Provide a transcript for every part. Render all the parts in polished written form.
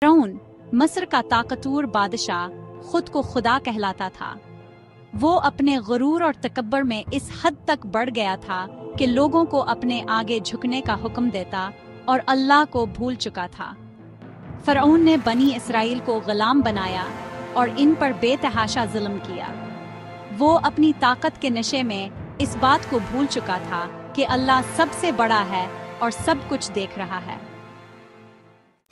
फ़िरौन मस्र का ताकतवर बादशाह खुद को खुदा कहलाता था। वो अपने गुरूर और तकब्बर में इस हद तक बढ़ गया था कि लोगों को अपने आगे झुकने का हुक्म देता और अल्लाह को भूल चुका था। फ़िरौन ने बनी इसराइल को गुलाम बनाया और इन पर बेतहाशा जुल्म किया। वो अपनी ताकत के नशे में इस बात को भूल चुका था कि अल्लाह सबसे बड़ा है और सब कुछ देख रहा है।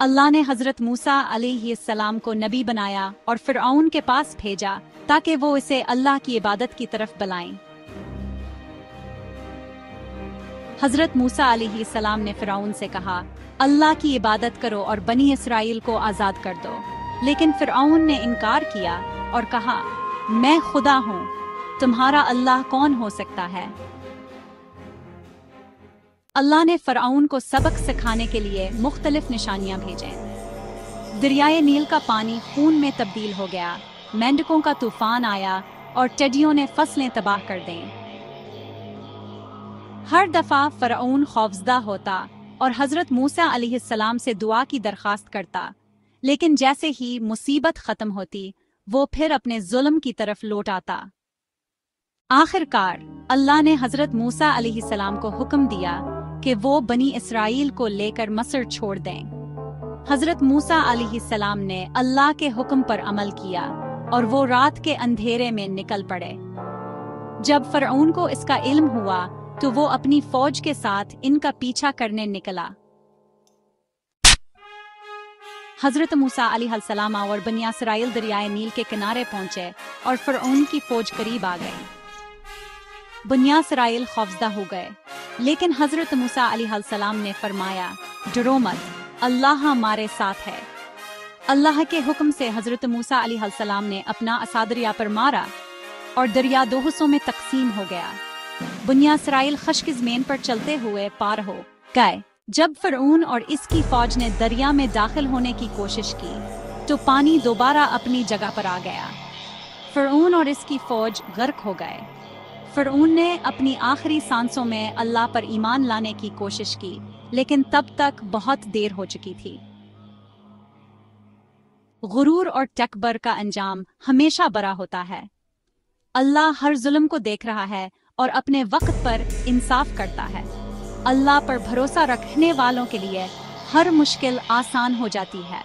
अल्लाह ने हजरत मूसा अलैहिस्सलाम को नबी बनाया और फ़िरऔन के पास भेजा ताकि वो इसे अल्लाह की इबादत की तरफ बुलाएं। हजरत मूसा अलैहिस्सलाम ने फ़िरऔन से कहा, अल्लाह की इबादत करो और बनी इसराइल को आज़ाद कर दो। लेकिन फ़िरऔन ने इनकार किया और कहा, मैं खुदा हूँ, तुम्हारा अल्लाह कौन हो सकता है। अल्लाह ने फ़िरऔन को सबक सिखाने के लिए मुख्तलिफ निशानियां भेजें। दरियाए नील का पानी खून में तब्दील हो गया, मेंढकों का तूफान आया और टिड्डियों ने फसलें तबाह कर दें। हर दफा फ़िरऔन खौफज़दा होता और हजरत मूसा अलैहिस्सलाम से दुआ की दरख्वास्त करता, लेकिन जैसे ही मुसीबत खत्म होती वो फिर अपने जुल्म की तरफ लौट आता। आखिरकार अल्लाह ने हजरत मूसा अलैहिस्सलाम को हुक्म दिया कि वो बनी इसराइल को लेकर मस्र छोड़ दें। हजरत मूसा अलैहिस्सलाम ने अल्लाह के हुक्म पर अमल किया और वो रात के अंधेरे में निकल पड़े। जब फ़िरऔन को इसका इल्म हुआ तो वो अपनी फौज के साथ इनका पीछा करने निकला। हजरत मूसा अलैहिस्सलाम और बनी इसराइल दरियाए नील के किनारे पहुंचे और फ़िरऔन की फौज करीब आ गई। बनी इसराइल खौफज़दा हो गए, लेकिन हजरत मूसा अलैहिस्सलाम ने फरमाया, डरो मत, अल्लाह हमारे साथ है। अल्लाह के हुक्म से हजरत मूसा अलैहिस्सलाम ने अपना असा दरिया पर मारा और दरिया दो हिस्सों में तकसीम हो गया। बनी इसराइल खश्क ज़मीन पर चलते हुए पार हो गए। जब फ़िरऔन और इसकी फौज ने दरिया में दाखिल होने की कोशिश की तो पानी दोबारा अपनी जगह पर आ गया। फ़िरऔन और इसकी फौज गर्क हो गए। फ़िरऔन ने अपनी आखिरी सांसों में अल्लाह पर ईमान लाने की कोशिश की, लेकिन तब तक बहुत देर हो चुकी थी। गुरूर और तकबर का अंजाम हमेशा बुरा होता है। अल्लाह हर जुल्म को देख रहा है और अपने वक्त पर इंसाफ करता है। अल्लाह पर भरोसा रखने वालों के लिए हर मुश्किल आसान हो जाती है।